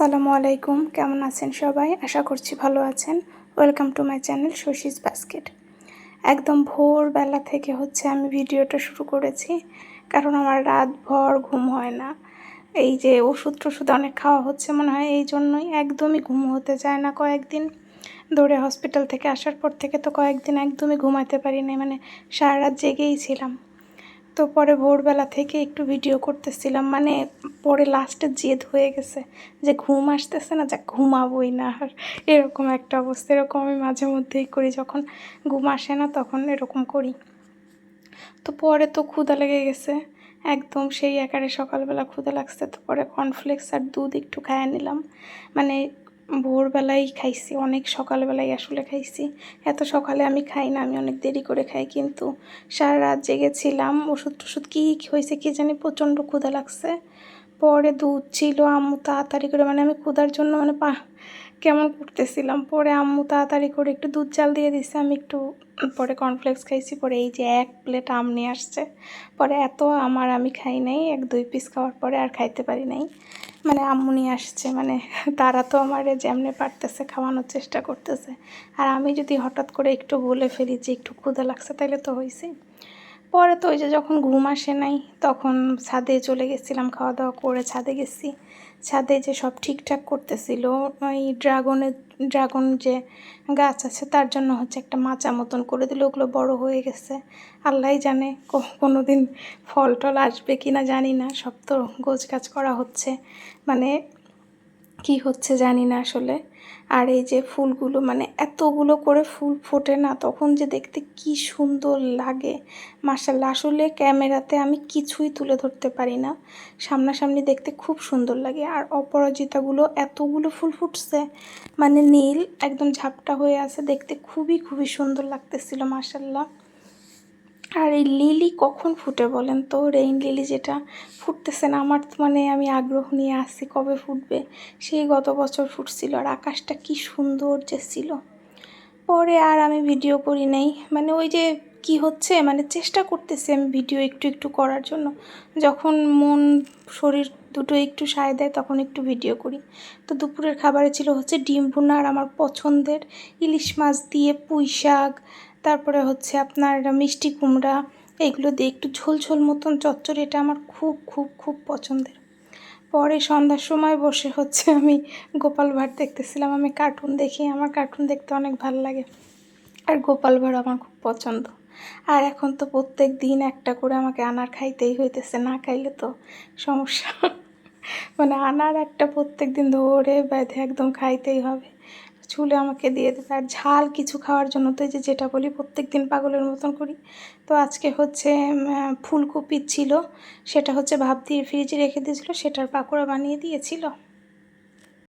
আসসালামু আলাইকুম, কেমন আছেন সবাই? আশা করছি ভালো আছেন। Welcome to my channel Shashi's basket. একদম ভোরবেলা থেকে আমি ভিডিওটা শুরু করেছি, কারণ আমার রাতভর ঘুম হয় না। এই যে ওষুধ টষুধ অনেক খাওয়া হচ্ছে মনে হয়, এই জন্যই একদমই ঘুম হতে চায় না। কয়েকদিন ধরে হসপিটাল থেকে আসার পর থেকে তো কয়েকদিন একদমই ঘুমাতে পারি না, সারা রাত জেগেই ছিলাম। তো পরে ভোরবেলা থেকে একটু ভিডিও করতেছিলাম, পরে লাস্টে জেদ হয়ে গেছে যে ঘুম আসতেছে না, যা ঘুমাবোই না। আর এরকম একটা অবস্থা, এরকম আমি মাঝে মধ্যেই করি, যখন ঘুম আসে না তখন এরকম করি। তো পরে তো ক্ষুধা লেগে গেছে, একদম সেই একারে সকালবেলা ক্ষুধা লাগছে। তো পরে কর্নফ্লেক্স আর দুধ একটু খাইয়ে নিলাম। ভোরবেলায় খাইছি, অনেক সকালবেলায় আসলে খাইছি। এত সকালে আমি খাই না, আমি অনেক দেরি করে খাই, কিন্তু সারা রাত জেগেছিলাম। ওষুধ টষুধ কী হয়েছে কী জানি, প্রচণ্ড ক্ষুধা লাগছে। পরে দুধ ছিল, আম্মু তাড়াতাড়ি করে আমি ক্ষুধার জন্য কেমন করতেছিলাম। পরে আম্মু তাড়াতাড়ি করে একটু দুধ জাল দিয়ে দিছে, আমি একটু পরে কর্নফ্লেক্স খাইছি। পরে এই যে 1 প্লেট আম নিয়ে আসছে, পরে এত আমি খাই নাই, 1-2 পিস খাওয়ার পরে আর খাইতে পারি নাই। আম্মু নিয়ে আসছে, তারা তো আমারে যেমনে পারতেছে খাওয়ানোর চেষ্টা করতেছে। আর আমি যদি হঠাৎ করে একটু বলে ফেলি যে একটু ক্ষুধা লাগছে, তাইলে তো হয়েছে। পরে তো ওই যে যখন ঘুম আসে নাই, তখন ছাদে চলে গেছিলাম, খাওয়া দাওয়া করে ছাদে গেছি। ছাদে যে সব ঠিকঠাক করতেছিল, ওই ড্রাগন যে গাছ আছে তার জন্য একটা মাচা মতন করে দিল। ওগুলো বড় হয়ে গেছে, আল্লাহই জানে কোনো দিন ফল টল আসবে কি না জানি না। সব তো গোছগাছ করা হচ্ছে, কি হচ্ছে জানি না আসলে। আর এই যে ফুলগুলো এতগুলো করে ফুল ফোটে না, তখন যে দেখতে কি সুন্দর লাগে মাশাআল্লাহ। আসলে ক্যামেরাতে আমি কিছুই তুলে ধরতে পারি না, সামনাসামনি দেখতে খুব সুন্দর লাগে। আর অপরাজিতাগুলো এতগুলো ফুল ফুটছে, নীল একদম ঝাপটা হয়ে আছে, দেখতে খুবই খুবই সুন্দর লাগতেছিল মাশাআল্লাহ। আর এই লিলি কখন ফুটে বলেন তো? রেইন লিলি যেটা ফুটতেছে না, আমার তো আমি আগ্রহ নিয়ে আসছি কবে ফুটবে। সেই গত বছর ফুটছিল, আর আকাশটা কি সুন্দর যে ছিল। পরে আর আমি ভিডিও করি নাই, ওই যে কি হচ্ছে, চেষ্টা করতেছি আমি ভিডিও একটু একটু করার জন্য। যখন মন শরীর দুটো একটু সায় দেয় তখন একটু ভিডিও করি। তো দুপুরের খাবারে ছিল ডিম ভুনা আর আমার পছন্দের ইলিশ মাছ দিয়ে পুঁই শাক, তারপরে আপনার মিষ্টি কুমড়া, এইগুলো দিয়ে একটু ঝোল ঝোল মতন চচ্চড়ি, এটা আমার খুব খুব খুব পছন্দের। পরে সন্ধ্যার সময় বসে আমি গোপাল ভাঁড় দেখতেছিলাম। আমি কার্টুন দেখি, আমার কার্টুন দেখতে অনেক ভালো লাগে, আর গোপাল ভাঁড় আমার খুব পছন্দ। আর এখন তো প্রত্যেক দিন একটা করে আমাকে আনার খাইতেই হইতেছে, না খাইলে তো সমস্যা। আনার একটা প্রত্যেক দিন ধরে বেঁধে একদম খাইতেই হবে, ছুলে আমাকে দিয়ে দেবে। আর ঝাল কিছু খাওয়ার জন্য তো এই যে যেটা বলি প্রত্যেক দিন পাগলের মতন করি। তো আজকে ফুলকপি ছিল, সেটা ভাপ দিয়ে ফ্রিজে রেখে দিয়েছিল, সেটার পাকোড়া বানিয়ে দিয়েছিল।